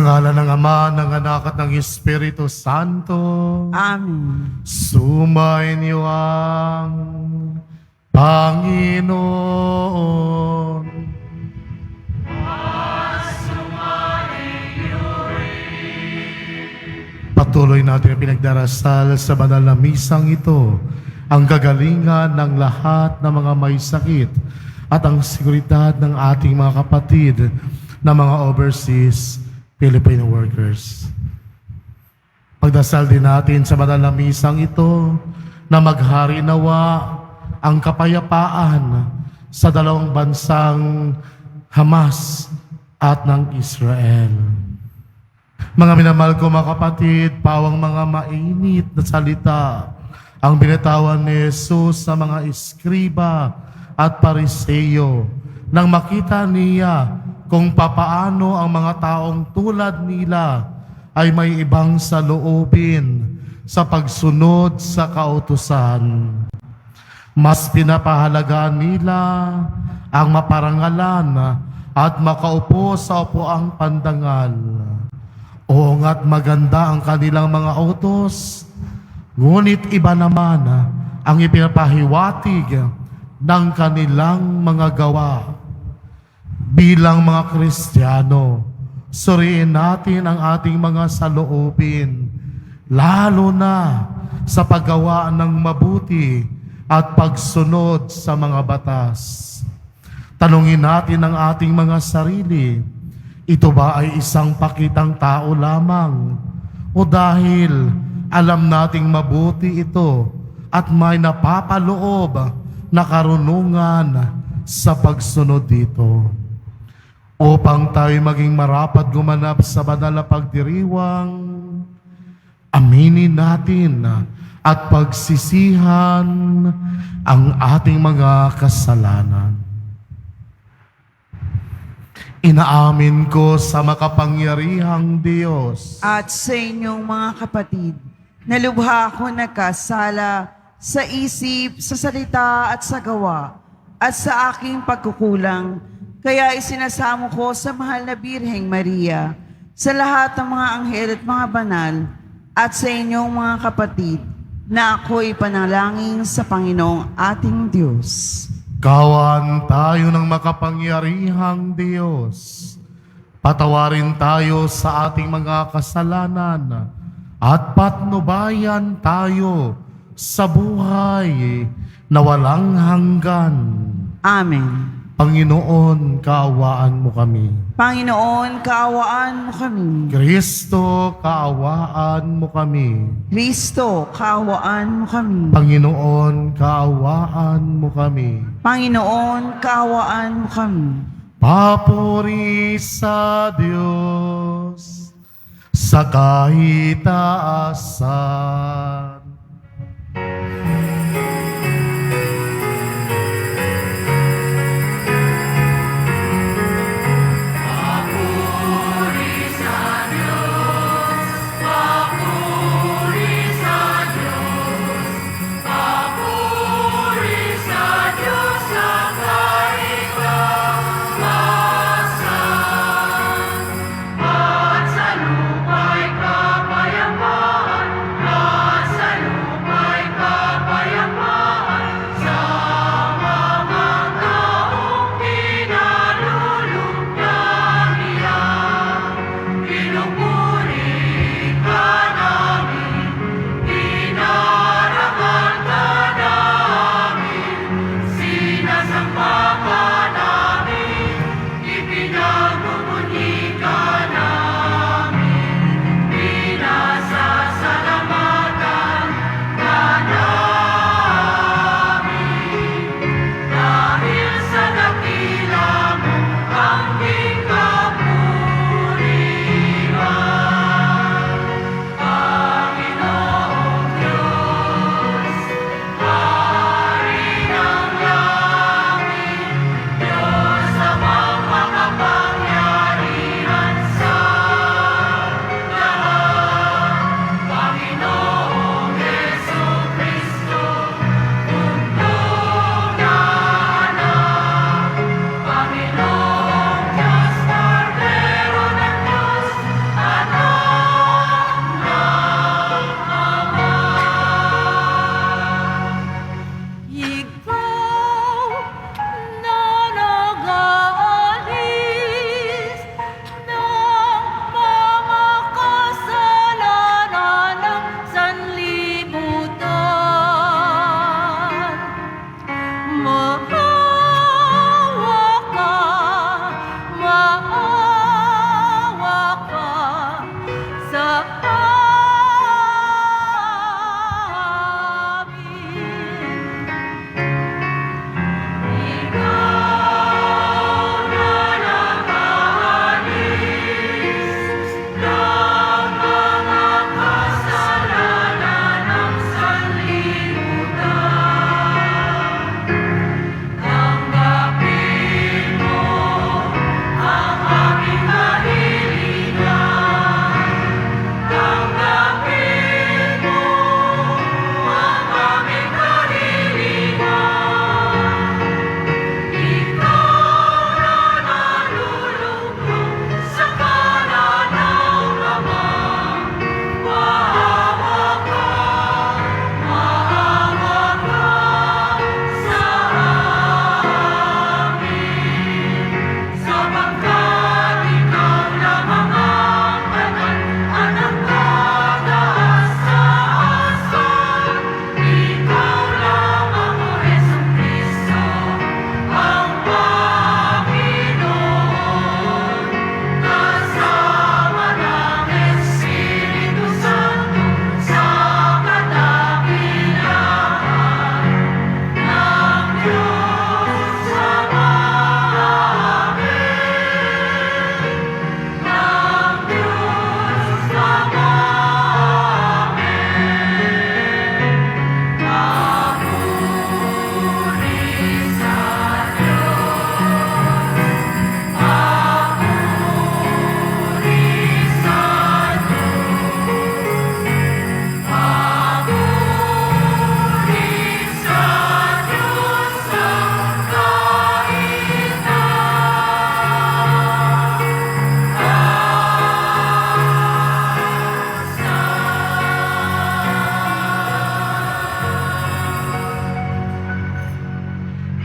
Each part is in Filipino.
Sa ngalan ng Ama, ng Anak at ng Espiritu Santo. Amen. Sumainyo ang Panginoon. Patuloy natin ang pinagdarasal sa banal na misang ito, ang kagalingan ng lahat ng mga may sakit at ang seguridad ng ating mga kapatid na mga overseas Filipino workers. Pagdasal din natin sa banal na misang ito na maghari nawa ang kapayapaan sa dalawang bansang Hamas at ng Israel. Mga minamahal ko mga kapatid, pawang mga mainit na salita ang binitawan ni Jesus sa mga eskriba at pariseyo nang makita niya kung papaano ang mga taong tulad nila ay may ibang saloobin sa pagsunod sa kautusan. Mas pinapahalagaan nila ang maparangalan at makaupo sa upuang pandangal. Oo nga't maganda ang kanilang mga utos, ngunit iba naman ang ipinapahiwatig ng kanilang mga gawa. Bilang mga Kristiyano, suriin natin ang ating mga saloobin, lalo na sa paggawa ng mabuti at pagsunod sa mga batas. Tanungin natin ang ating mga sarili, ito ba ay isang pakitang tao lamang? O dahil alam nating mabuti ito at may napapaloob na karunungan sa pagsunod dito? Upang tayo maging marapat gumanap sa banal na pagdiriwang, aminin natin at pagsisihan ang ating mga kasalanan. Inaamin ko sa makapangyarihang Diyos At sa inyong mga kapatid, na lubha ako nagkasala sa isip, sa salita at sa gawa, at sa aking pagkukulang. Kaya isinasamo ko sa mahal na Birheng Maria, sa lahat ng mga anghel at mga banal, at sa inyong mga kapatid, na ako'y panalangin sa Panginoong ating Diyos. Kawan tayo ng makapangyarihang Diyos. Patawarin tayo sa ating mga kasalanan at patnubayan tayo sa buhay na walang hanggan. Amen. Panginoon, kaawaan mo kami. Panginoon, kaawaan mo kami. Kristo, kaawaan mo kami. Kristo, kaawaan mo kami. Panginoon, kaawaan mo kami. Panginoon, kaawaan mo kami. Papuri sa Diyos sa kahitaasan. At sa lupa'y kapayapaan, at sa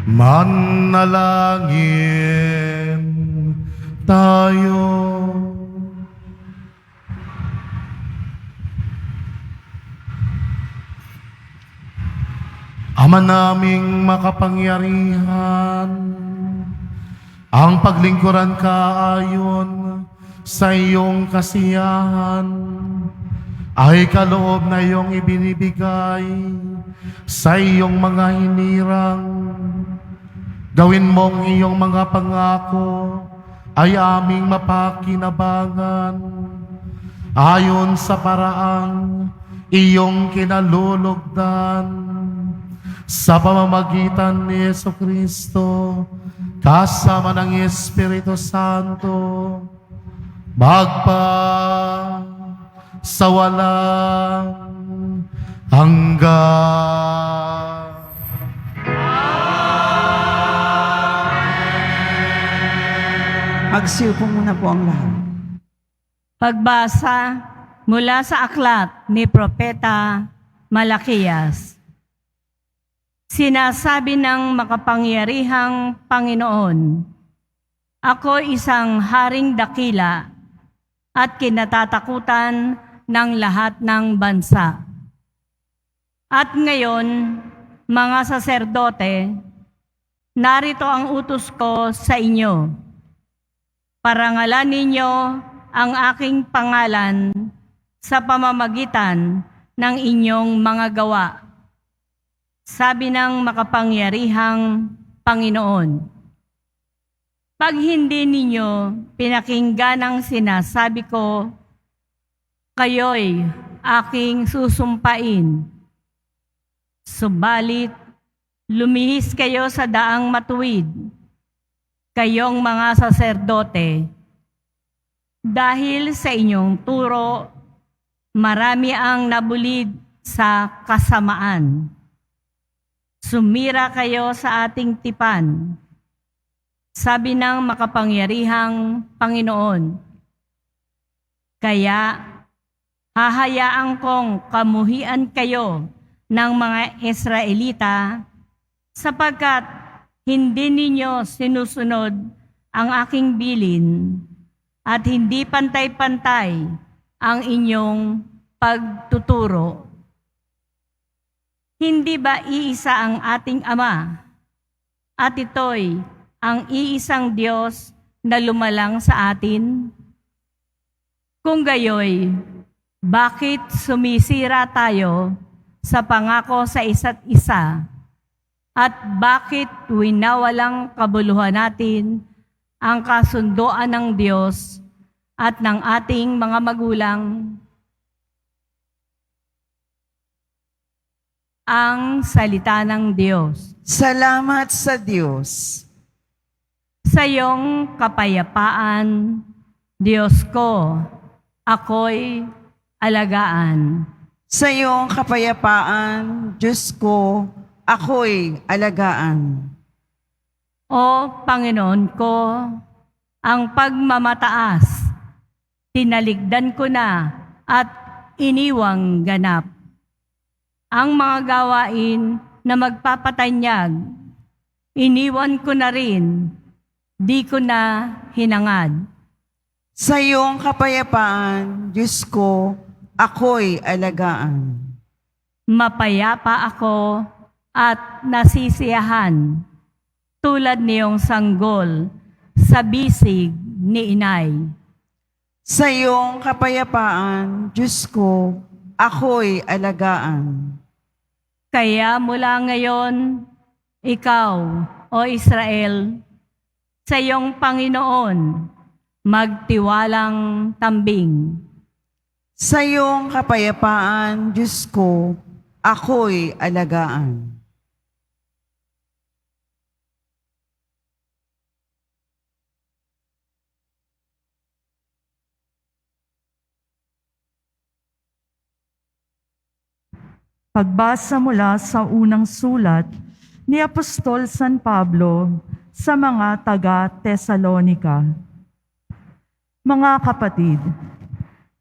Manalangin tayo. Ama naming makapangyarihan, ang paglingkuran ka ayon sa iyong kasiyahan ay kaloob na iyong ibinibigay sa iyong mga hinirang. Gawin mong iyong mga pangako ay aming mapakinabangan ayon sa paraang iyong kinalulugdan sa pamamagitan ni Jesucristo kasama ng Espiritu Santo magpa sa walang hanggan. Magsiupo muna po ang lahat. Pagbasa mula sa aklat ni Propeta Malakias. Sinasabi ng makapangyarihang Panginoon, ako isang haring dakila at kinatatakutan ng lahat ng bansa. At ngayon, mga saserdote, narito ang utos ko sa inyo. Parangalan ninyo ang aking pangalan sa pamamagitan ng inyong mga gawa. Sabi ng makapangyarihang Panginoon, pag hindi ninyo pinakinggan ang sinasabi ko, kayo'y aking susumpain. Subalit, lumihis kayo sa daang matuwid, kayong mga saserdote. Dahil sa inyong turo, marami ang nabulid sa kasamaan. Sumira kayo sa ating tipan. Sabi ng makapangyarihang Panginoon, kaya hahayaan kong kamuhian kayo ng mga Israelita sapagkat hindi ninyo sinusunod ang aking bilin at hindi pantay-pantay ang inyong pagtuturo. Hindi ba iisa ang ating Ama at ito'y ang iisang Diyos na lumalang sa atin? Kung gayoy, bakit sumisira tayo sa pangako sa isa't isa? At bakit winawalang kabuluhan natin ang kasunduan ng Diyos at ng ating mga magulang? Ang salita ng Diyos. Salamat sa Diyos. Sa iyong kapayapaan, Diyos ko, ako'y alagaan. Sa iyong kapayapaan, Diyos ko, ako'y alagaan. O Panginoon ko, ang pagmamataas, tinaligdan ko na at iniwang ganap. Ang mga gawain na magpapatanyag, iniwan ko na rin, di ko na hinangad. Sa iyong kapayapaan, Diyos ko, ako'y alagaan. Mapayapa ako at nasisiyahan, tulad niyong sanggol sa bisig ni inay. Sa iyong kapayapaan, Diyos ko, ako'y alagaan. Kaya mula ngayon, ikaw, o Israel, sa iyong Panginoon, magtiwalang tambing. Sa iyong kapayapaan, Diyos ko, ako'y alagaan. Pagbasa mula sa unang sulat ni Apostol San Pablo sa mga taga-Tesalonika. Mga kapatid,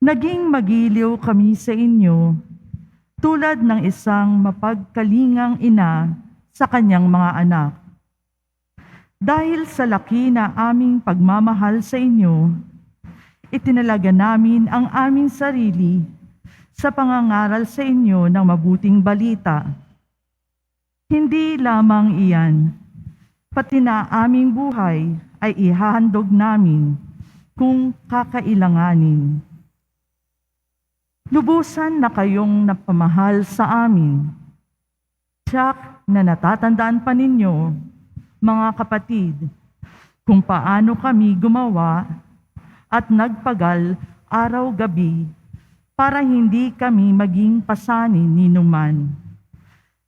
naging magiliw kami sa inyo tulad ng isang mapagkalingang ina sa kanyang mga anak. Dahil sa laki na aming pagmamahal sa inyo, itinalaga namin ang aming sarili sa pangangaral sa inyo ng mabuting balita. Hindi lamang iyan, pati na aming buhay ay ihahandog namin kung kakailanganin. Lubusan na kayong napamahal sa amin. Tiyak na natatandaan pa ninyo, mga kapatid, kung paano kami gumawa at nagpagal araw-gabi para hindi kami maging pasanin ni numan.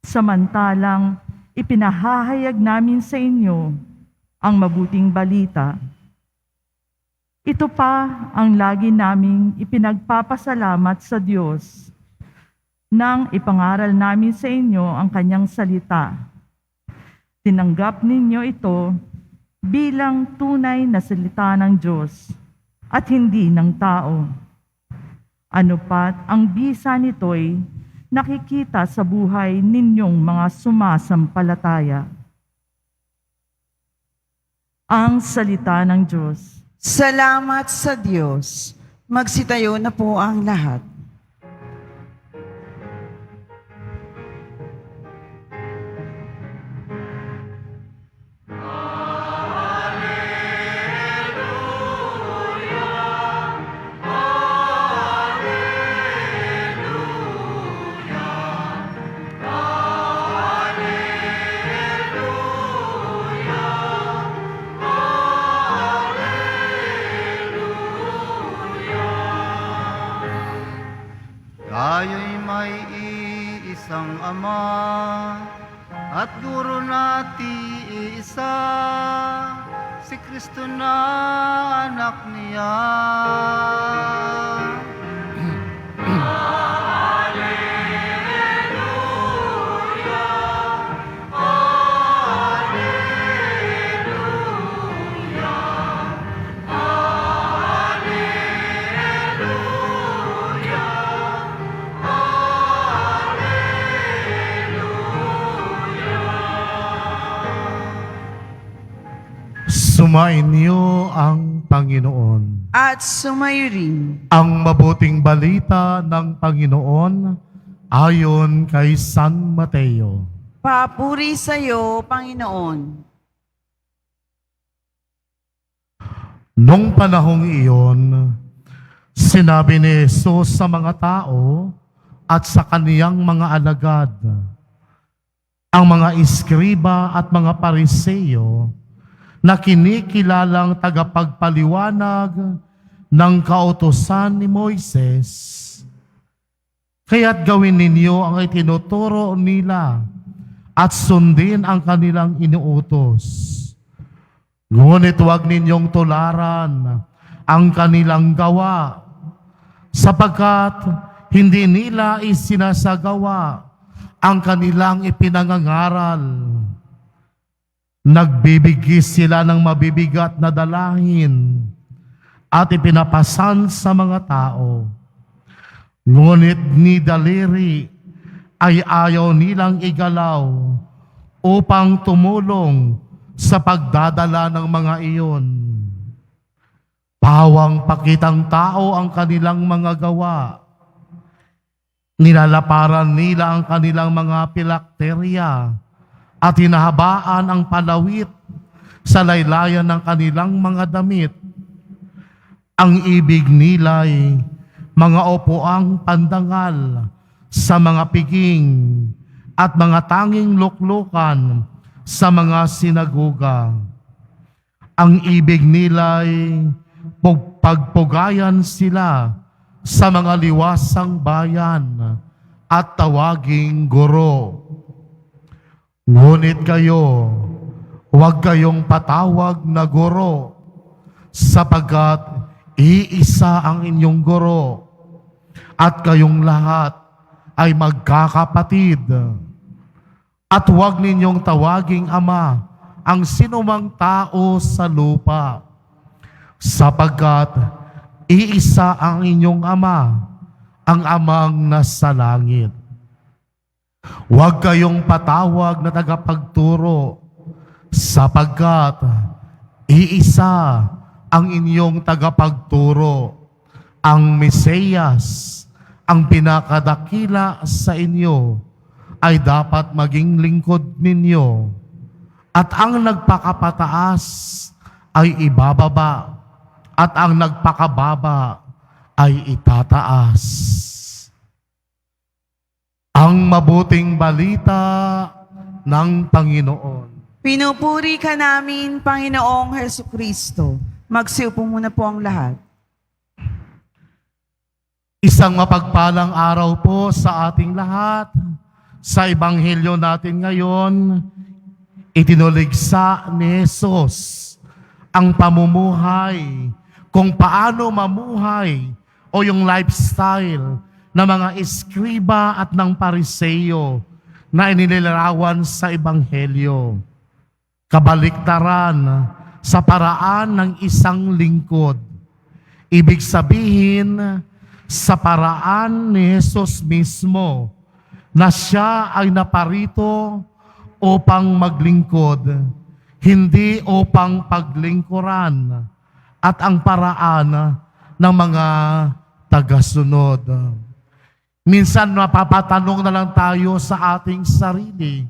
Samantalang ipinahahayag namin sa inyo ang mabuting balita. Ito pa ang lagi naming ipinagpapasalamat sa Diyos nang ipangaral namin sa inyo ang kanyang salita. Tinanggap ninyo ito bilang tunay na salita ng Diyos at hindi ng tao. Ano pat ang bisa nito'y nakikita sa buhay ninyong mga sumasampalataya. Ang salita ng Diyos. Salamat sa Diyos. Magsitayo na po ang lahat. Tayo'y may iisang Ama at Guro natin iisa, si Kristo na anak niya. Sumainyo ang Panginoon. At sumayo rin. Ang mabuting balita ng Panginoon ayon kay San Mateo. Papuri sa iyo, Panginoon. Nung panahong iyon, sinabi ni Jesus sa mga tao at sa kaniyang mga alagad, ang mga iskriba at mga pariseyo na kinikilalang tagapagpaliwanag ng kautusan ni Moises. Kaya't gawin ninyo ang itinuturo nila at sundin ang kanilang inuutos. Ngunit huwag ninyong tularan ang kanilang gawa, sapagkat hindi nila isinasagawa ang kanilang ipinangangaral. Nagbibigis sila ng mabibigat na dalahin at ipinapasan sa mga tao. Ngunit ni daliri ay ayaw nilang igalaw upang tumulong sa pagdadala ng mga iyon. Pawang pakitang tao ang kanilang mga gawa. Nilalaparan nila ang kanilang mga pilakterya at hinahabaan ang palawit sa laylayan ng kanilang mga damit. Ang ibig nila'y mga upuang pandangal sa mga piging at mga tanging luklukan sa mga sinaguga. Ang ibig nila'y pagpugayan sila sa mga liwasang bayan at tawaging guro. Ngunit kayo, huwag kayong patawag na guro, sapagkat iisa ang inyong guro, at kayong lahat ay magkakapatid. At huwag ninyong tawaging ama ang sinumang tao sa lupa, sapagkat iisa ang inyong ama, ang amang nasa langit. Huwag kayong patawag na tagapagturo, sapagkat iisa ang inyong tagapagturo, ang Mesiyas, ang pinakadakila sa inyo, ay dapat maging lingkod ninyo. At ang nagpakapataas ay ibababa, at ang nagpakababa ay itataas. Ang mabuting balita ng Panginoon. Pinupuri ka namin, Panginoong Hesukristo. Magsiupo muna po ang lahat. Isang mapagpalang araw po sa ating lahat. Sa Ebanghelyo natin ngayon, itinuligsa ni Jesus ang pamumuhay, kung paano mamuhay o yung lifestyle ng mga eskriba at ng pariseyo na inilarawan sa Ebanghelyo. Kabaliktaran sa paraan ng isang lingkod. Ibig sabihin, sa paraan ni Jesus mismo, na siya ay naparito upang maglingkod, hindi upang paglingkuran, at ang paraan ng mga tagasunod. Minsan mapapatanong na lang tayo sa ating sarili,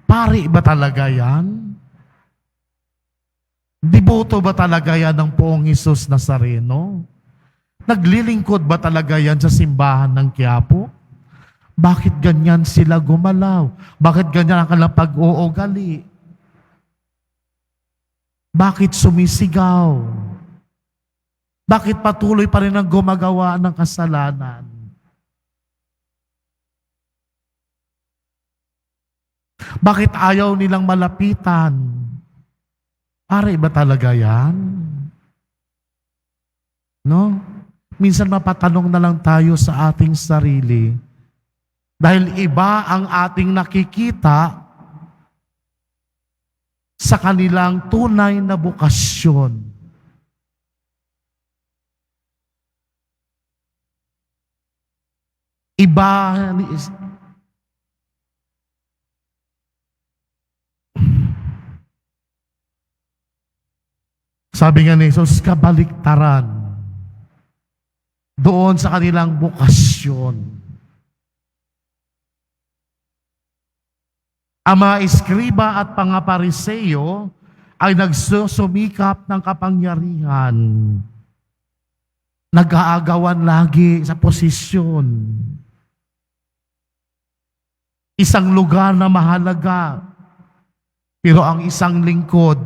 pari ba talaga yan? Deboto ba talaga yan ng Poong Hesus Nazareno? Naglilingkod ba talaga yan sa simbahan ng Quiapo? Bakit ganyan sila gumalaw? Bakit ganyan ang kanilang pag-uugali? Bakit sumisigaw? Bakit patuloy pa rin ang gumagawa ng kasalanan? Bakit ayaw nilang malapitan? Pare ba talaga yan? No? Minsan mapatanong na lang tayo sa ating sarili dahil iba ang ating nakikita sa kanilang tunay na bukasyon. Iba sabi nga ni Jesus, kabaliktaran doon sa kanilang bukasyon. Ang mga eskriba at pangapariseyo ay nagsusumikap ng kapangyarihan. Nag-aagawan lagi sa posisyon. Isang lugar na mahalaga. Pero ang isang lingkod,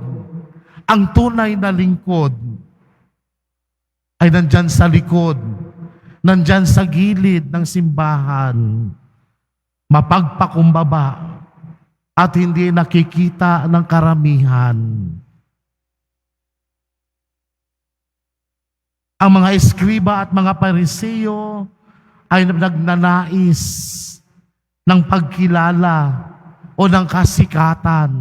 ang tunay na lingkod, ay nandyan sa likod, nandyan sa gilid ng simbahan, mapagpakumbaba, at hindi nakikita ng karamihan. Ang mga eskriba at mga pariseyo ay nagnanais ng pagkilala o ng kasikatan.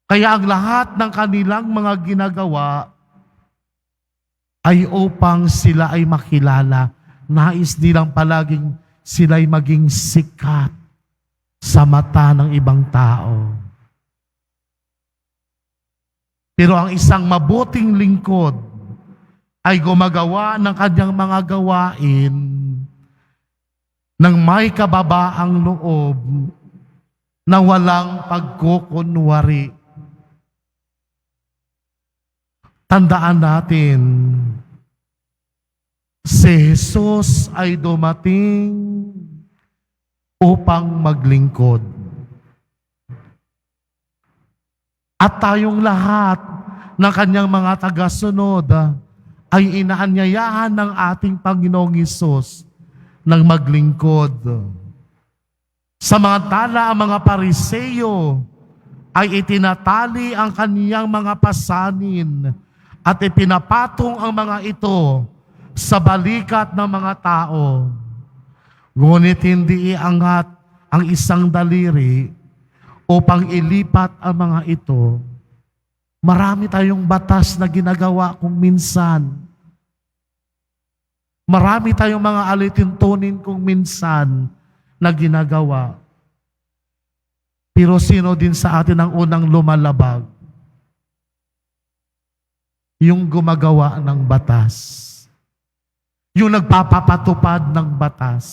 Kaya ang lahat ng kanilang mga ginagawa ay upang sila ay makilala. Nais nilang palaging sila'y maging sikat sa mata ng ibang tao. Pero ang isang mabuting lingkod ay gumagawa ng kanyang mga gawain ng may kababaang loob na walang pagkukunwari. Tandaan natin, si Jesus ay dumating upang maglingkod. At tayong lahat ng kanyang mga tagasunod ay inaanyayahan ng ating Panginoong Hesus ng maglingkod. Samantala ang mga pariseyo ay itinatali ang kaniyang mga pasanin at ipinapatong ang mga ito sa balikat ng mga tao. Ngunit hindi iangat ang isang daliri upang ilipat ang mga ito. Marami tayong batas na ginagawa kung minsan. Marami tayong mga alituntunin kung minsan na ginagawa. Pero sino din sa atin ang unang lumalabag? Yung gumagawa ng batas. Yung nagpapapatupad ng batas.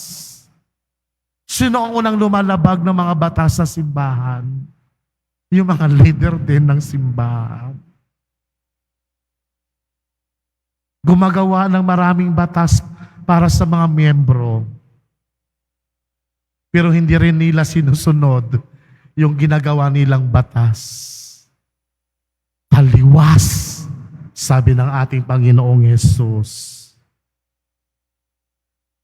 Sino ang unang lumalabag ng mga batas sa simbahan? Yung mga leader din ng simbahan. Gumagawa ng maraming batas para sa mga miyembro. Pero hindi rin nila sinusunod yung ginagawa nilang batas. Taliwas, sabi ng ating Panginoong Yesus.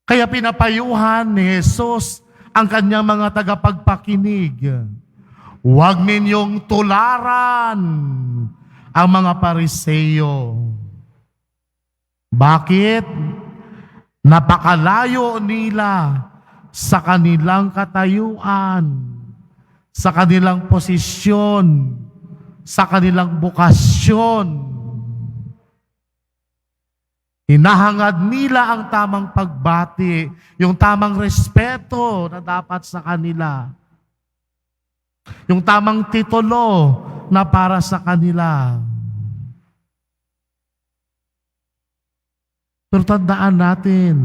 Kaya pinapayuhan ni Jesus ang kanyang mga tagapagpakinig. Huwag ninyong tularan ang mga Pariseo. Bakit? Napakalayo nila sa kanilang katayuan, sa kanilang posisyon, sa kanilang bukasyon. Hinahangad nila ang tamang pagbati, yung tamang respeto na dapat sa kanila. Yung tamang titulo na para sa kanila. Pero tandaan natin,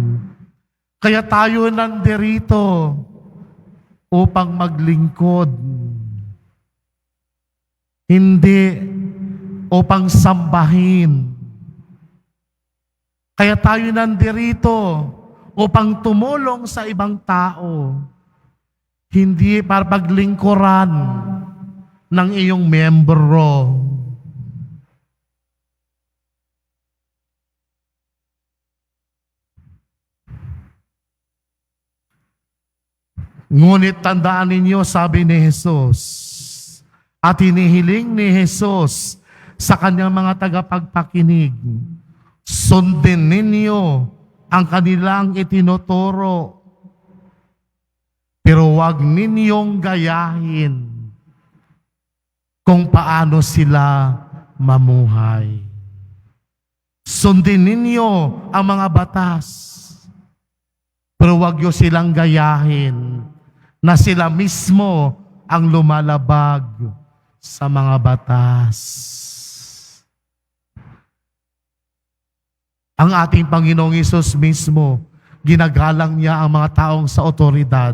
kaya tayo nandirito upang maglingkod. Hindi upang sambahin. Kaya tayo nandirito upang tumulong sa ibang tao. Hindi para paglingkuran ng iyong membro. Ngunit tandaan ninyo, sabi ni Jesus, at hinihiling ni Jesus sa kanyang mga tagapagpakinig, sundin ninyo ang kanilang itinuturo, pero huwag ninyong gayahin kung paano sila mamuhay. Sundin ninyo ang mga batas, pero huwag nyo silang gayahin na sila mismo ang lumalabag sa mga batas. Ang ating Panginoong Hesus mismo, ginagalang niya ang mga taong sa otoridad.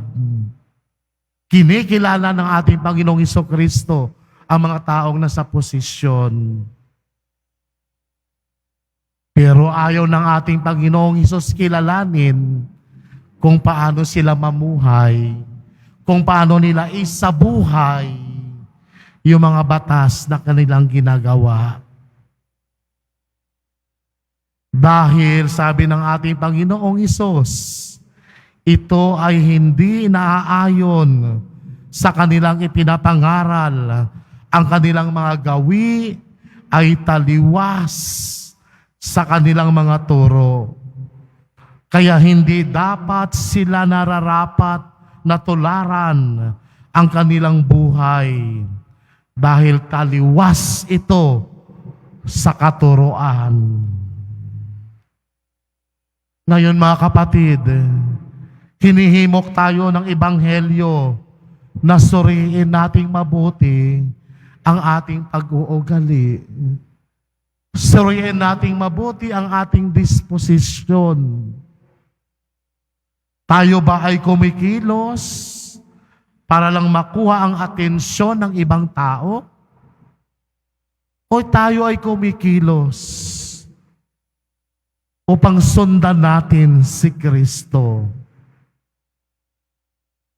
Kinikilala ng ating Panginoong Hesukristo ang mga taong nasa posisyon. Pero ayaw ng ating Panginoong Hesus kilalanin kung paano sila mamuhay, kung paano nila isabuhay yung mga batas na kanilang ginagawa. Dahil sabi ng ating Panginoong Hesus, ito ay hindi naaayon sa kanilang ipinapangaral. Ang kanilang mga gawi ay taliwas sa kanilang mga turo. Kaya hindi dapat sila nararapat na tularan ang kanilang buhay dahil taliwas ito sa katuroan. Ngayon mga kapatid, hinihimok tayo ng Ebanghelyo na suriin nating mabuti ang ating pag-uugali. Suriin nating mabuti ang ating disposisyon. Tayo ba ay kumikilos para lang makuha ang atensyon ng ibang tao? O tayo ay kumikilos upang sundan natin si Kristo?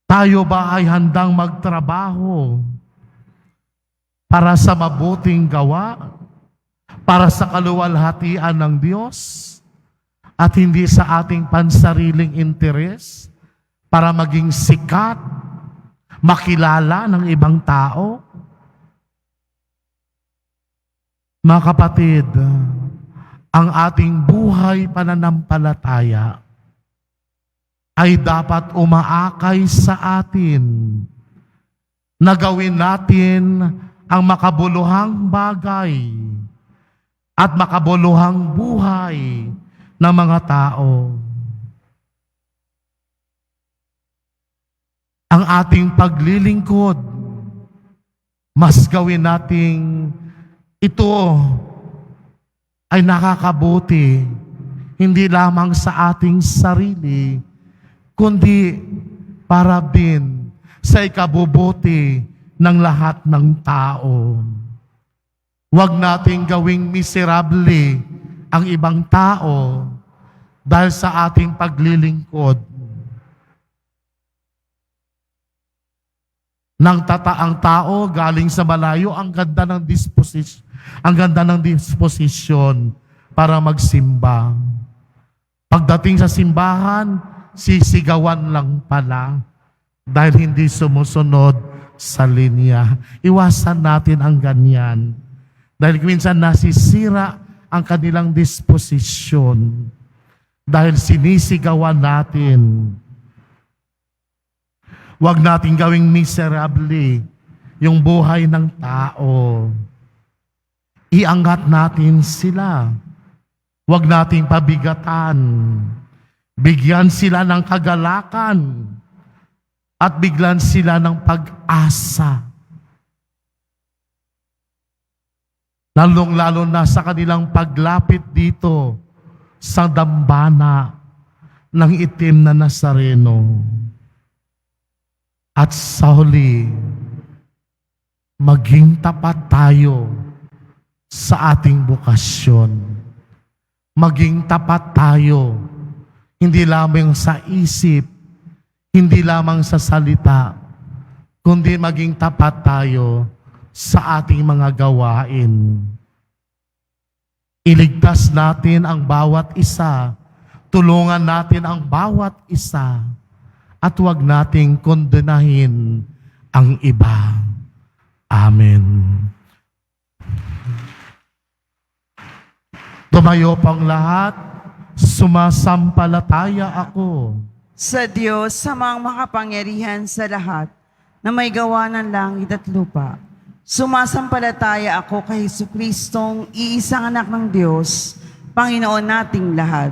Tayo ba ay handang magtrabaho para sa mabuting gawa, para sa kaluwalhatian ng Diyos, at hindi sa ating pansariling interes para maging sikat, makilala ng ibang tao? Mga kapatid, ang ating buhay pananampalataya ay dapat umaakay sa atin na gawin natin ang makabuluhang bagay at makabuluhang buhay ng mga tao. Ang ating paglilingkod mas gawin nating ito ay nakakabuti, hindi lamang sa ating sarili, kundi para din sa ikabubuti ng lahat ng tao. Huwag nating gawing miserable ang ibang tao dahil sa ating paglilingkod. Nang tataang tao galing sa malayo, ang ganda ng disposisyon para magsimba. Pagdating sa simbahan, sisigawan lang pala dahil hindi sumusunod sa linya. Iwasan natin ang ganyan. Dahil minsan nasisira ang kanilang disposisyon dahil sinisigawan natin. Huwag natin gawing miserable yung buhay ng tao. Iangat natin sila. Huwag nating pabigatan. Bigyan sila ng kagalakan at biglan sila ng pag-asa. Lalong-lalo na sa kanilang paglapit dito sa dambana ng itim na Nazareno. At sa huli, maging tapat tayo sa ating bukasyon. Maging tapat tayo, hindi lamang sa isip, hindi lamang sa salita, kundi maging tapat tayo sa ating mga gawain. Iligtas natin ang bawat isa, tulungan natin ang bawat isa, at huwag nating kondenahin ang iba. Amen. Tumayo pang lahat, sumasampalataya ako Sa Diyos, sa mga makapangyarihan sa lahat, na may gawa ng langit at lupa. Sumasampalataya ako kay Jesucristong iisang anak ng Diyos, Panginoon nating lahat.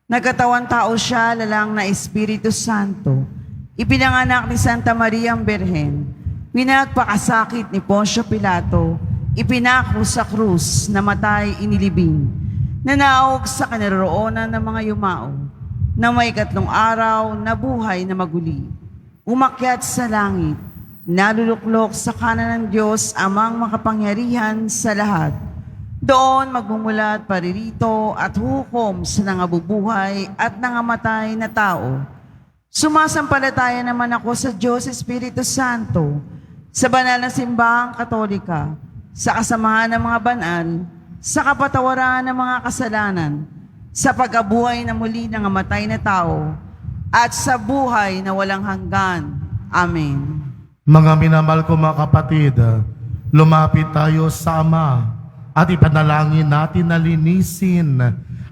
Nagkatawan tao siya, lalang na Espiritu Santo. Ipinanganak ni Santa Maria ang Birhen. Pinagpakasakit ni Poncio Pilato. Ipinako sa krus, namatay, inilibing. Nanaog sa kinaroroonan ng mga yumao. Na may 3 araw, nabuhay na maguli. Umakyat sa langit. Naluluklok sa kanan ng Diyos amang makapangyarihan sa lahat. Doon magmumulat paririto at hukom sa nangabubuhay at nangamatay na tao. Sumasampalataya naman ako sa Diyos Espiritu Santo, sa banal na simbahang katolika, sa kasamahan ng mga banal, sa kapatawaran ng mga kasalanan, sa pagkabuhay na muli ng namatay na tao, at sa buhay na walang hanggan. Amen. Mga minamahal ko mga kapatid, lumapit tayo sa Ama at ipanalangin natin na linisin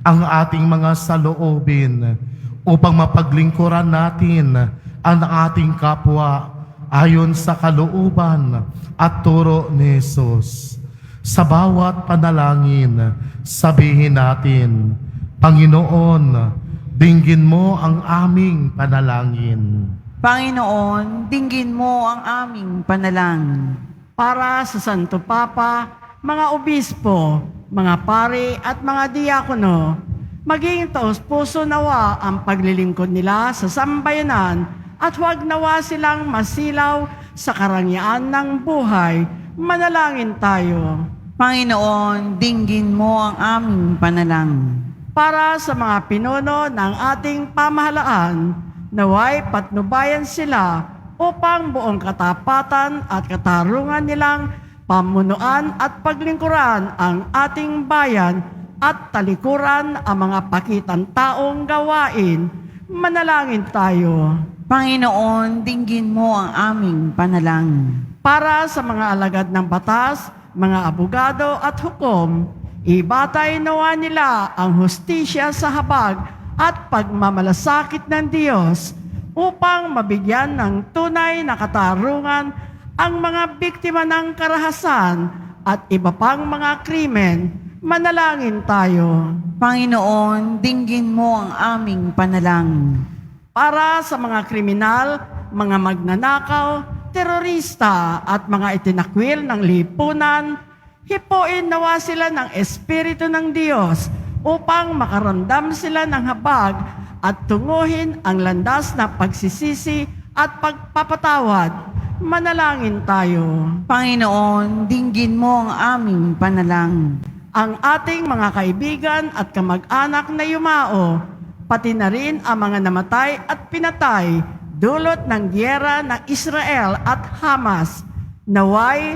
ang ating mga saloobin upang mapaglingkuran natin ang ating kapwa ayon sa kalooban at turo ni Jesus. Sa bawat panalangin, sabihin natin, Panginoon, dinggin mo ang aming panalangin. Panginoon, dinggin mo ang aming panalangin. Para sa Santo Papa, mga obispo, mga pari at mga diakono, maging taos-puso nawa ang paglilingkod nila sa sambayanan at huwag nawa silang masilaw sa karangyaan ng buhay. Manalangin tayo. Panginoon, dinggin mo ang aming panalangin. Para sa mga pinuno ng ating pamahalaan, naway patnubayan sila upang buong katapatan at katarungan nilang pamunuan at paglingkuran ang ating bayan at talikuran ang mga pakitan taong gawain. Manalangin tayo. Panginoon, dinggin mo ang aming panalangin. Para sa mga alagad ng batas, mga abogado at hukom, ibatay nawa nila ang hustisya sa habag at pagmamalasakit ng Diyos upang mabigyan ng tunay na katarungan ang mga biktima ng karahasan at iba pang mga krimen. Manalangin tayo. Panginoon, dinggin mo ang aming panalangin. Para sa mga kriminal, mga magnanakaw, terorista at mga itinakwil ng lipunan, hipuin nawa sila ng Espiritu ng Diyos upang makaramdam sila ng habag at tunguhin ang landas na pagsisisi at pagpapatawad. Manalangin tayo. Panginoon, dinggin mo ang aming panalangin. Ang ating mga kaibigan at kamag-anak na yumao, pati na rin ang mga namatay at pinatay dulot ng giyera ng Israel at Hamas. Naway,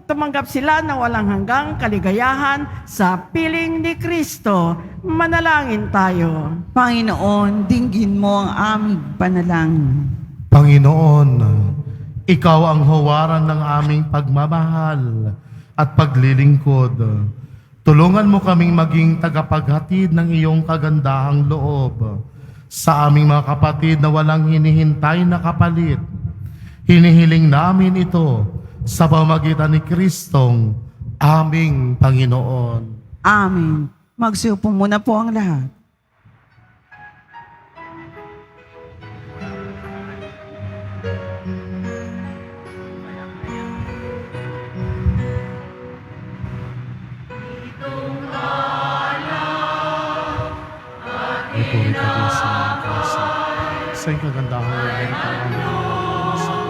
tumanggap sila ng walang hanggang kaligayahan sa piling ni Kristo. Manalangin tayo. Panginoon, dinggin mo ang aming panalangin. Panginoon, Ikaw ang huwaran ng aming pagmamahal at paglilingkod. Tulungan mo kaming maging tagapaghatid ng iyong kagandahang loob sa aming mga kapatid na walang hinihintay na kapalit. Hinihiling namin ito sa pamamagitan ni Kristong aming Panginoon. Amen. Magsiupo muna po ang lahat. Ipuri ka Diyos sa mga kasa. Sa iyong kagandahang loob na ito ang aming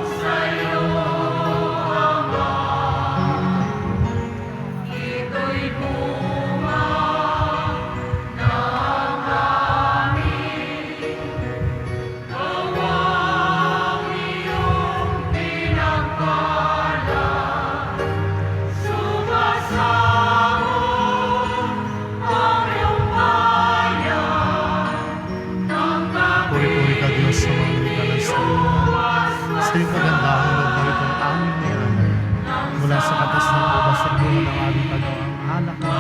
Puri-puri ka Diyos sa mga ligalan sa iyo. Sa iyong kagandahang loob na ito ang aming niyanay. Mula sa katas ng ubas sa bunga ng aming pagawang alak ng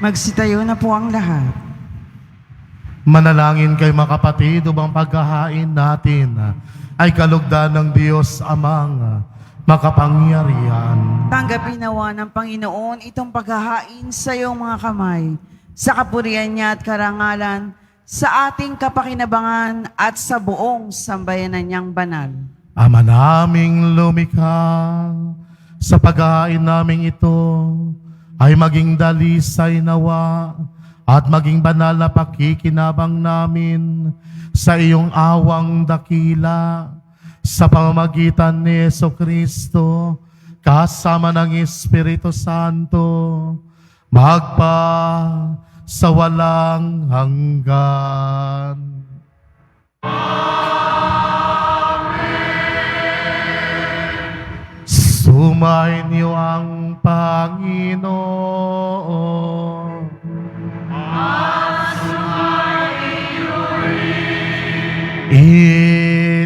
Magsitayo na po ang lahat. Manalangin kay mga kapatid upang paghahain natin ay kalugdan ng Diyos Amang makapangyarihan. Tanggapin nawa ng Panginoon itong paghahain sa iyong mga kamay, sa kapurihan niya at karangalan, sa ating kapakinabangan at sa buong sambayanan niyang banal. Ama naming lumikha, sa paghahain naming ito ay maging dalisay nawa at maging banal na pakikinabang namin sa iyong awang dakila sa pamamagitan ni Jesucristo kasama ng Espiritu Santo magpa sa walang hanggan. Sumayin niyo ang Panginoon.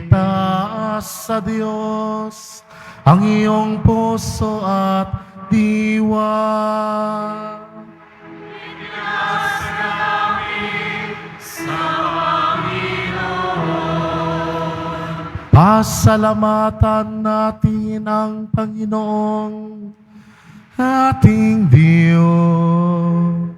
Itaas sa Diyos ang iyong puso at diwa. Pasalamatan natin ang Panginoong ating Diyos.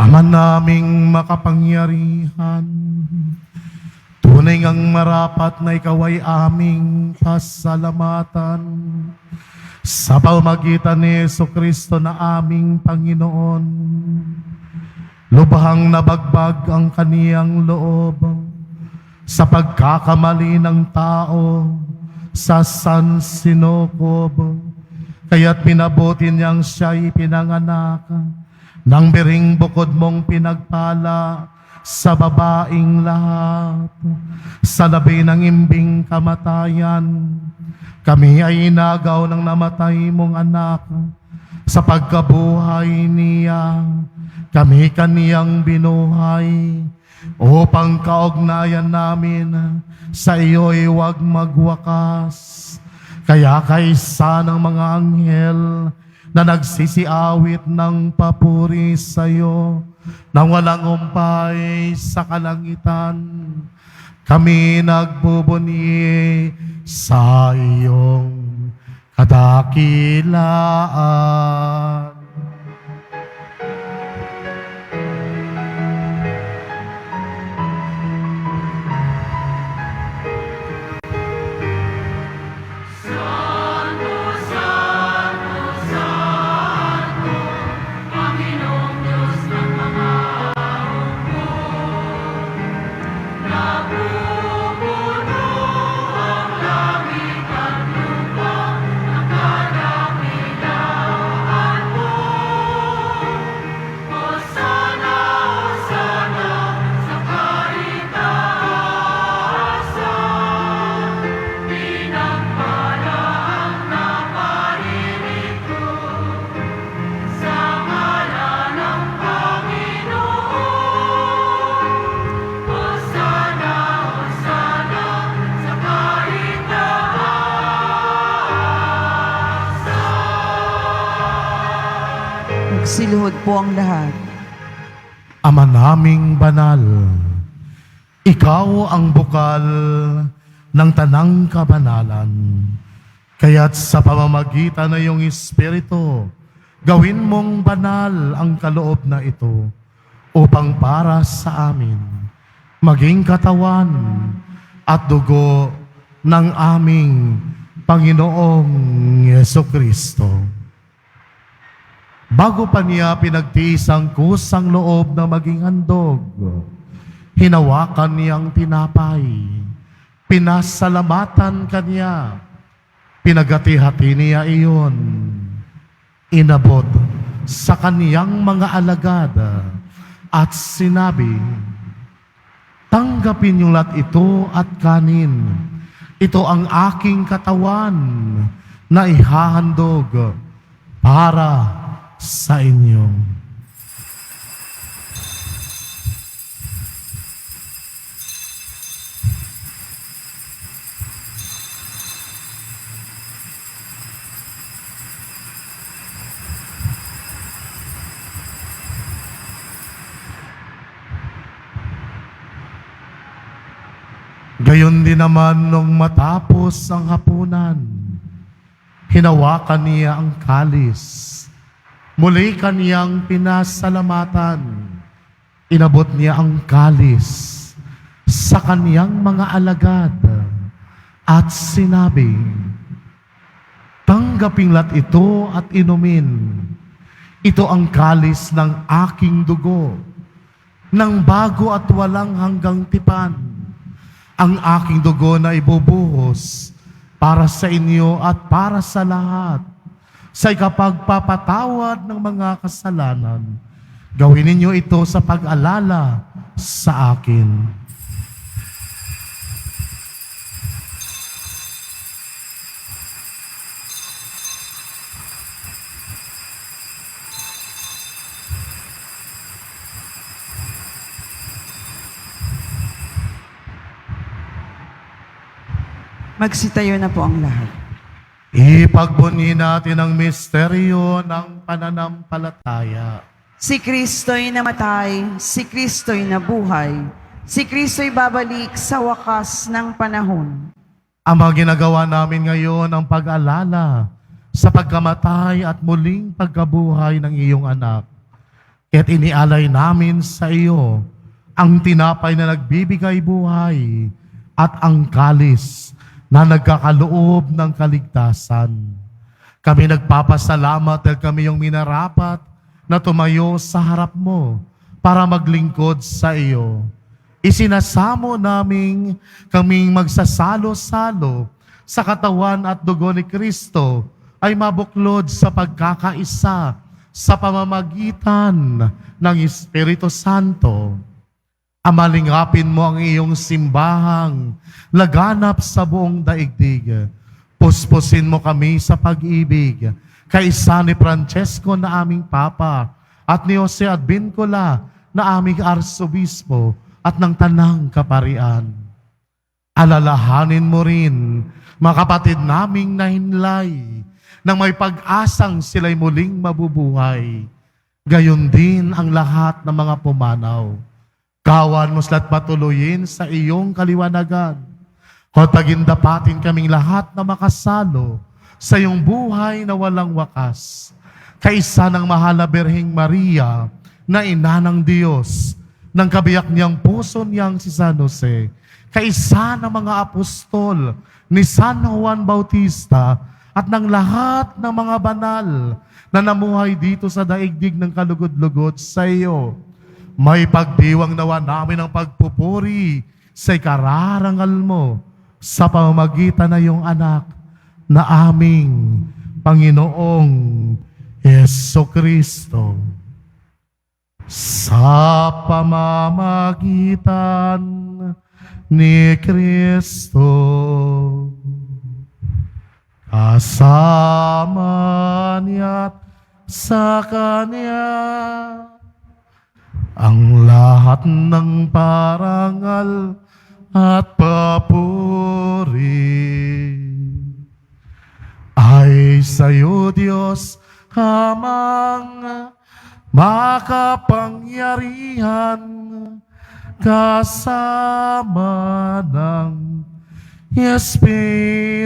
Ama naming makapangyarihan, tunay ngang marapat na ikaw ay aming pasalamatan sa pamamagitan ni Jesucristo na aming Panginoon. Lubhang nabagbag ang kaniyang loob sa pagkakamali ng tao sa San Sinocob, kaya't minabuti niyang siya'y pinanganak ng biring bukod mong pinagpala sa babaing lahat. Sa labi ng imbing kamatayan, kami ay inagaw ng namatay mong anak. Sa pagkabuhay niya, kami kaniyang binuhay, upang kaugnayan namin sa iyo'y huwag magwakas. Kaya kaysa ng mga anghel na nagsisiawit ng papuri sa'yo, nang walang umpay sa kalangitan. Kami nagbubunyi sa iyong kadakilaan. Magsiluhod po ang lahat. Ama naming banal, ikaw ang bukal ng tanang kabanalan. Kaya't sa pamamagitan ng iyong Espiritu, gawin mong banal ang kaloob na ito upang para sa amin maging katawan at dugo ng aming Panginoong Yesukristo. Bago pa niya pinagtiis ang kusang loob na maging handog, hinawakan niyang tinapay, pinasalamatan kanya, pinagati-hati niya iyon, inabot sa kaniyang mga alagad at sinabi, tanggapin niyo lahat ito at kanin. Ito ang aking katawan na ihahandog para sa inyo. Gayon din naman nung matapos ang hapunan, hinawakan niya ang kalis. Muli kaniyang pinasalamatan. Inabot niya ang kalis sa kaniyang mga alagad at sinabi, tanggapin lahat ito at inumin. Ito ang kalis ng aking dugo, ng bago at walang hanggang tipan. Ang aking dugo na ibubuhos para sa inyo at para sa lahat sa ikapagpapatawad ng mga kasalanan. Gawin ninyo ito sa pag-alala sa akin. Magsitayo na po ang lahat. Ipagbunyi natin ang misteryo ng pananampalataya. Si Kristo'y namatay, si Kristo'y nabuhay, si Kristo'y babalik sa wakas ng panahon. Ang mga ginagawa namin ngayon ang pag-alala sa pagkamatay at muling pagkabuhay ng iyong anak. Kaya't inialay namin sa iyo ang tinapay na nagbibigay buhay at ang kalis na nagkakaloob ng kaligtasan. Kami nagpapasalamat dahil kami yung minarapat na tumayo sa harap mo para maglingkod sa iyo. Isinasamo naming kaming magsasalo-salo sa katawan at dugo ni Kristo ay mabuklod sa pagkakaisa sa pamamagitan ng Espiritu Santo. Amalingapin mo ang iyong simbahang laganap sa buong daigdig. Puspusin mo kami sa pag-ibig, kaisa ni Francesco na aming Papa at ni Jose Advincula na aming Arsobispo at ng Tanang Kaparian. Alalahanin mo rin mga kapatid naming nahinlay nang may pag-asang sila'y muling mabubuhay. Gayon din ang lahat ng mga pumanaw. Kawan mo sila't patuloyin sa iyong kaliwanagan. At pagindapatin kaming lahat na makasalo sa iyong buhay na walang wakas. Kaisa ng mahal na Birheng Maria, na ina ng Diyos, ng kabiyak niyang puso niyang si San Jose, kaisa ng mga apostol ni San Juan Bautista, at ng lahat ng mga banal na namuhay dito sa daigdig ng kalugod-lugod sa iyo. May pagdiwang nawa namin ang pagpupuri sa ikararangal mo sa pamamagitan na iyong anak na aming Panginoong Jesucristo. Sa pamamagitan ni Kristo, kasama niya't sa Kanya, ang lahat ng parangal at papuri ay sa iyo, Diyos, amang makapangyarihan, kasama ng Espiritu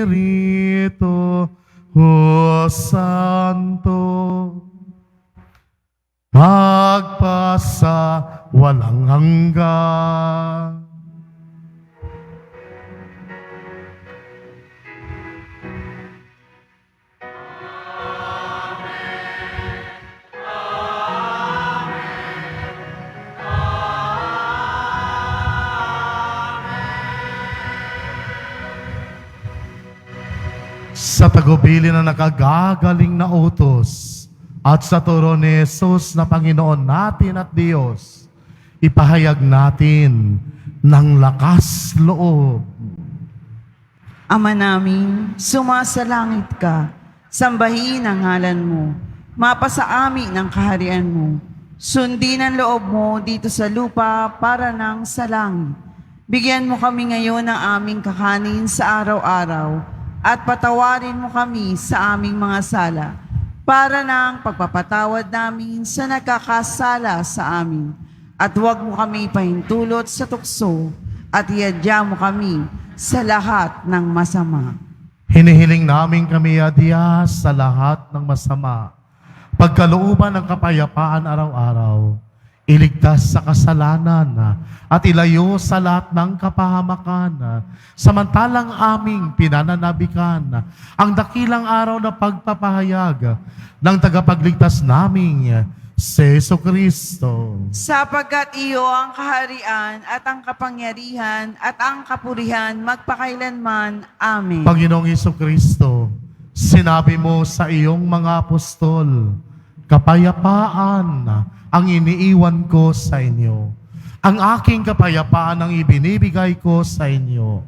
Santo, magpasa walang hanggan. Sa tagubilin na nakagagaling na utos at sa turo ni Jesus na Panginoon natin at Diyos, ipahayag natin ng lakas loob. Ama namin, sumasalangit ka, sambahin ang ngalan mo, mapasa amin ang kaharian mo, sundin ang loob mo dito sa lupa para nang sa langit. Bigyan mo kami ngayon ng aming kakanin sa araw-araw, at patawarin mo kami sa aming mga sala, para ng pagpapatawad namin sa nagkakasala sa amin. At huwag mo kami pahintulot sa tukso, at iadya mo kami sa lahat ng masama. Hinihiling namin kami adya sa lahat ng masama, pagkalooban ng kapayapaan araw-araw, iligtas sa kasalanan at ilayo sa lahat ng kapahamakan, samantalang aming pinananabikan ang dakilang araw na pagpapahayag ng tagapagligtas naming si Jesucristo. Sapagkat iyo ang kaharian at ang kapangyarihan at ang kapurihan magpakailanman. Amen. Panginoong Jesucristo, sinabi mo sa iyong mga apostol, kapayapaan ang iniiwan ko sa inyo. Ang aking kapayapaan ang ibinibigay ko sa inyo.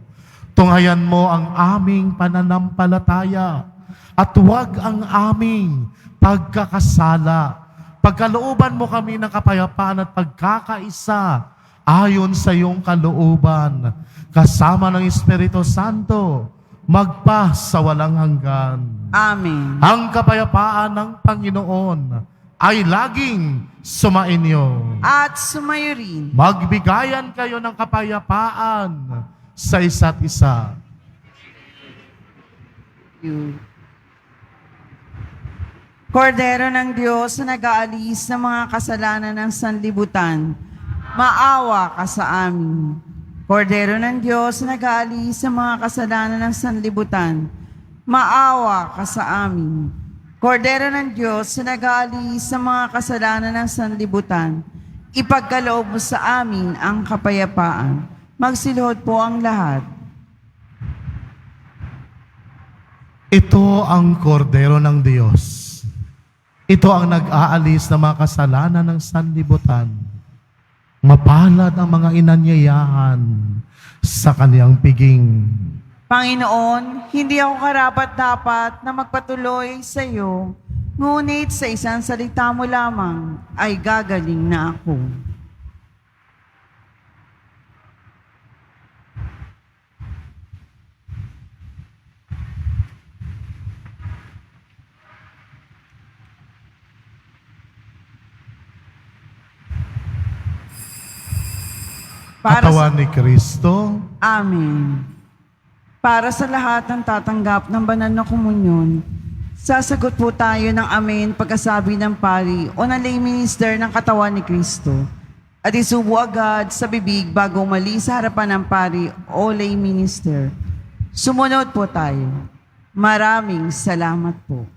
Tunghayan mo ang aming pananampalataya at huwag ang aming pagkakasala. Pagkalooban mo kami ng kapayapaan at pagkakaisa ayon sa iyong kalooban, kasama ng Espiritu Santo, magpa sa walang hanggan. Amen. Ang kapayapaan ng Panginoon ay laging sumainyo. At sumayo rin. Magbigayan kayo ng kapayapaan sa isa't isa. Kordero ng Diyos na nag-aalis ng mga kasalanan ng sanlibutan, maawa ka sa amin. Kordero ng Diyos na nag-aalis ng mga kasalanan ng sanlibutan, maawa ka sa amin. Kordero ng Diyos na nag-aalis sa mga kasalanan ng sanlibutan, ipagkaloob mo sa amin ang kapayapaan. Magsiluhod po ang lahat. Ito ang kordero ng Diyos. Ito ang nag-aalis ng mga kasalanan ng sanlibutan. Mapalad ang mga inanyayahan sa kaniyang piging. Panginoon, hindi ako karapat-dapat na magpatuloy sa iyo, ngunit sa isang salita mo lamang ay gagaling na ako. Para Katawan ni Kristo, Amen. Para sa lahat ng tatanggap ng banal na komunyon, sasagot po tayo ng Amen pagkasabi ng pari o ng lay minister ng katawan ni Kristo. At isubo agad sa bibig bago umalis sa harapan ng pari o lay minister. Sumunod po tayo. Maraming salamat po.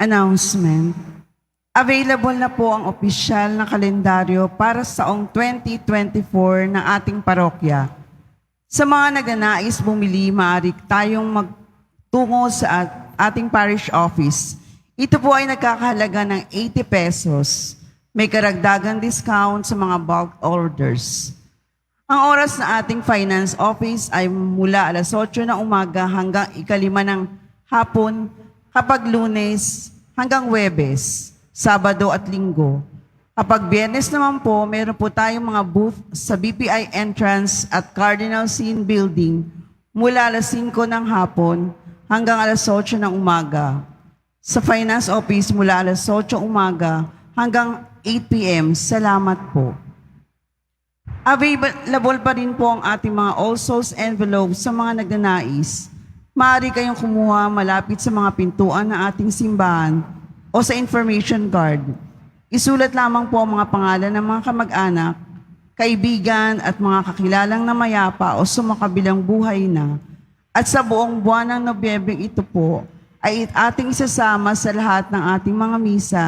Announcement. Available na po ang opisyal na kalendaryo para sa taong 2024 ng ating parokya. Sa mga nagnanais bumili, maaari tayong magtungo sa ating parish office. Ito po ay nagkakahalaga ng 80 pesos. May karagdagang discount sa mga bulk orders. Ang oras na ating finance office ay mula alas 8 ng umaga hanggang 5 ng hapon, kapag Lunes hanggang Huwebes, Sabado at Linggo. Kapag Biyernes naman po, meron po tayong mga booth sa BPI entrance at Cardinal Sin Building mula alas 5 ng hapon hanggang alas 8 ng umaga. Sa finance office mula alas 8 umaga hanggang 8 p.m. Salamat po. Available pa rin po ang ating mga All Souls envelopes sa mga nagnanais. Maaari kayong kumuha malapit sa mga pintuan ng ating simbahan o sa information card. Isulat lamang po ang mga pangalan ng mga kamag-anak, kaibigan at mga kakilalang namayapa o sumakabilang buhay na, at sa buong buwan ng Nobyembre ito po ay ating isasama sa lahat ng ating mga misa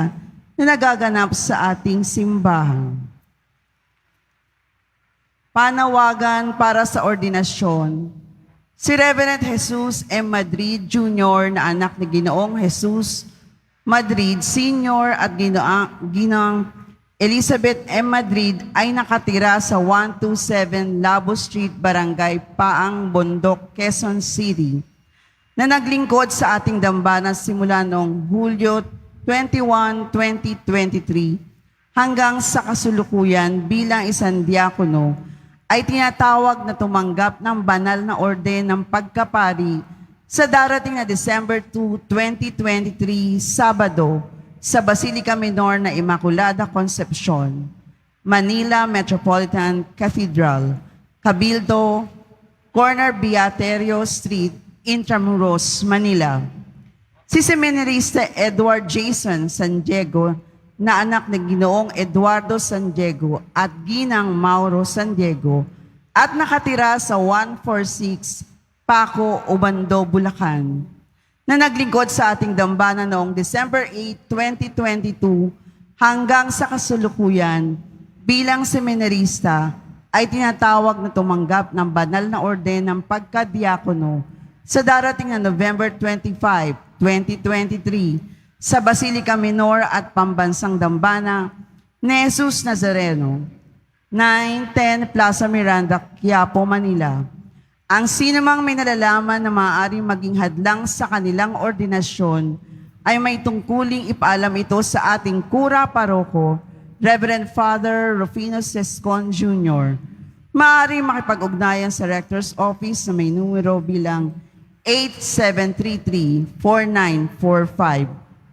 na nagaganap sa ating simbahan. Panawagan para sa ordinasyon. Si Reverend Jesus M. Madrid Jr. na anak ni Ginoong Jesus Madrid Sr. at Ginoong Elizabeth M. Madrid ay nakatira sa 127 Labo Street, Barangay Paang, Bondok, Quezon City, na naglingkod sa ating dambana simula noong Hulyo 21, 2023 hanggang sa kasulukuyan bilang isang diakono, ay tinatawag na tumanggap ng banal na orden ng pagkapari sa darating na December 2, 2023, Sabado, sa Basilica Minor na Immaculada Concepcion, Manila Metropolitan Cathedral, Cabildo, Corner Beaterio Street, Intramuros, Manila. Si Seminarista Edward Jason San Diego, na anak ng Ginoong Eduardo San Diego at Ginang Mauro San Diego, at nakatira sa 146 Paco, Ubando, Bulacan, na naglingkod sa ating dambana noong December 8, 2022 hanggang sa kasulukuyan bilang seminarista, ay tinatawag na tumanggap ng banal na orden ng pagkadiakono sa darating na November 25, 2023 sa Basilica Minor at Pambansang Dambana ni Jesus Nazareno, 910 Plaza Miranda, Quiapo, Manila. Ang sinumang may nalalaman na maaaring maging hadlang sa kanilang ordinasyon ay may tungkuling ipaalam ito sa ating kura paroko, Reverend Father Rufino Sescon Jr. Maaaring makipag-ugnayan sa Rector's Office na may numero bilang 8733-4945.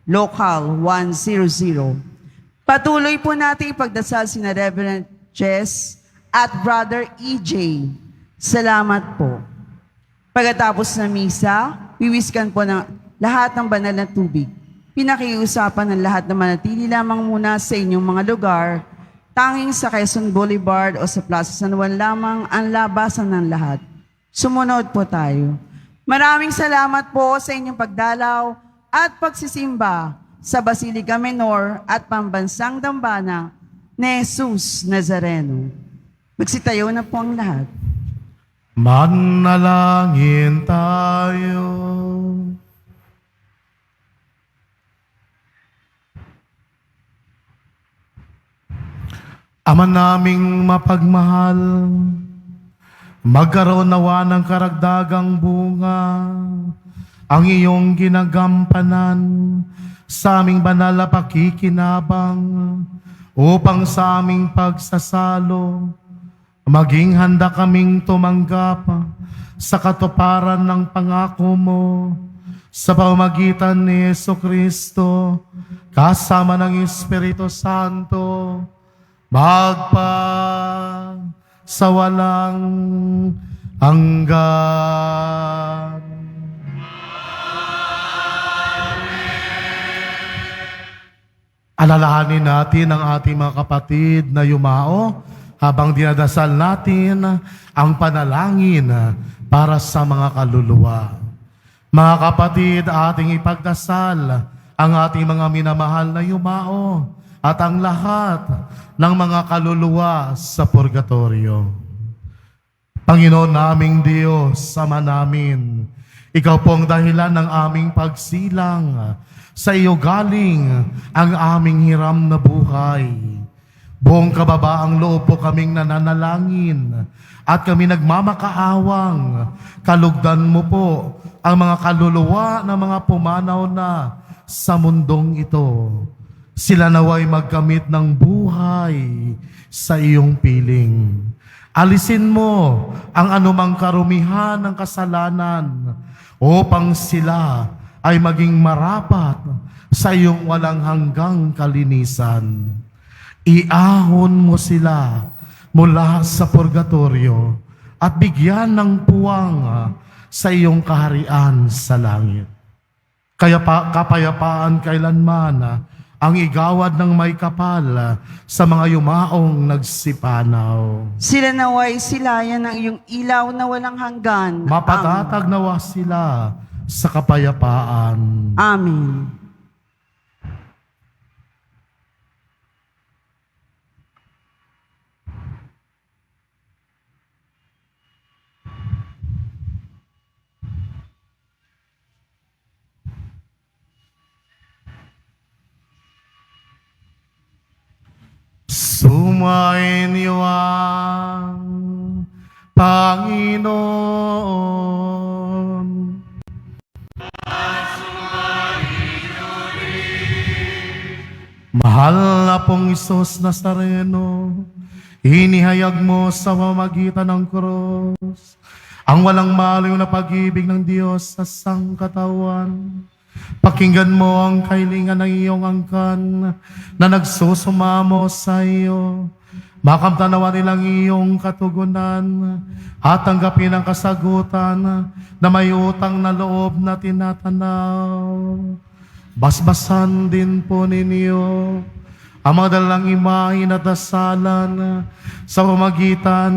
Local 100. Patuloy po natin ipagdasal sina Reverend Jess at Brother EJ. Salamat po. Pagkatapos ng misa, wiwiskan po ng lahat ng banal na tubig. Pinakiusapan ng lahat na manatili lamang muna sa inyong mga lugar, tanging sa Quezon Boulevard o sa Plaza San Juan lamang ang labasan ng lahat. Sumunod po tayo. Maraming salamat po sa inyong pagdalaw at pagsisimba sa Basilica Minor at Pambansang Dambana ni Jesus Nazareno. Magsitayo na po ang lahat. Manalangin tayo. Ama naming mapagmahal, magkaroon nawa ng karagdagang bunga ang iyong ginagampanan sa aming banal na pakikinabang upang sa aming pagsasalo maging handa kaming tumanggap sa katuparan ng pangako mo sa pamamagitan ni Jesucristo kasama ng Espiritu Santo sa walang hanggan. Alalahanin natin ang ating mga kapatid na yumao habang dinadasal natin ang panalangin para sa mga kaluluwa. Mga kapatid, ating ipagdasal ang ating mga minamahal na yumao at ang lahat ng mga kaluluwa sa purgatorio. Panginoon naming Diyos, Ama namin, Ikaw po ang dahilan ng aming pagsilang. Sa iyo galing ang aming hiram na buhay. Buong kababaang loob po kaming nananalangin at kami nagmamakaawang kalugdan mo po ang mga kaluluwa ng mga pumanaw na sa mundong ito. Sila naway magkamit ng buhay sa iyong piling. Alisin mo ang anumang karumihan ng kasalanan upang sila ay maging marapat sa iyong walang hanggang kalinisan. Iahon mo sila mula sa purgatorio at bigyan ng puwang sa iyong kaharian sa langit. Kaya kapayapaan kailanman ang igawad ng may kapal sa mga yumaong nagsipanaw. Sila naway silayan ng iyong ilaw na walang hanggan. Mapatatag nawa sila sa kapayapaan. Amen. Sumainyo ang Panginoon. Mahal na pong Isos Nazareno, inihayag mo sa pamamagitan ng krus ang walang maliw na pag-ibig ng Diyos sa sangkatawan. Pakinggan mo ang kahilingan ng iyong angkan na nagsusumamo sa iyo. Makamtanawa nilang iyong katugunan at tanggapin ang kasagutan na may utang na loob na tinatanaw. Basbasan din po ninyo ang mga dalang imahin at dasalan sa pamagitan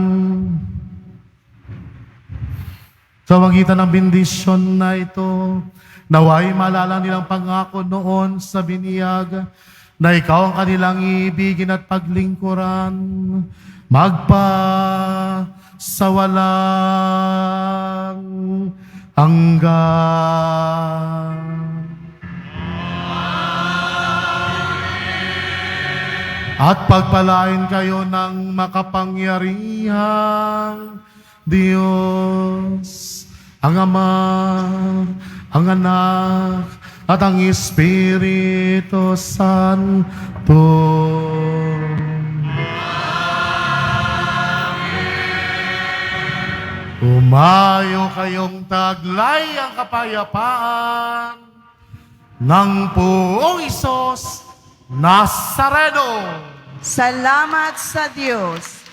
ng bendisyon na ito. Naway malala nilang pangako noon sa biniyag na ikaw ang kanilang ibigin at paglingkuran sa walang hanggan. At pagpalain kayo ng makapangyarihang Diyos, ang Ama, ang Anak, at ang Espiritu Santo. Umayo kayong taglay ang kapayapaan ng Poong Isos Nazareno. Salamat sa Diyos.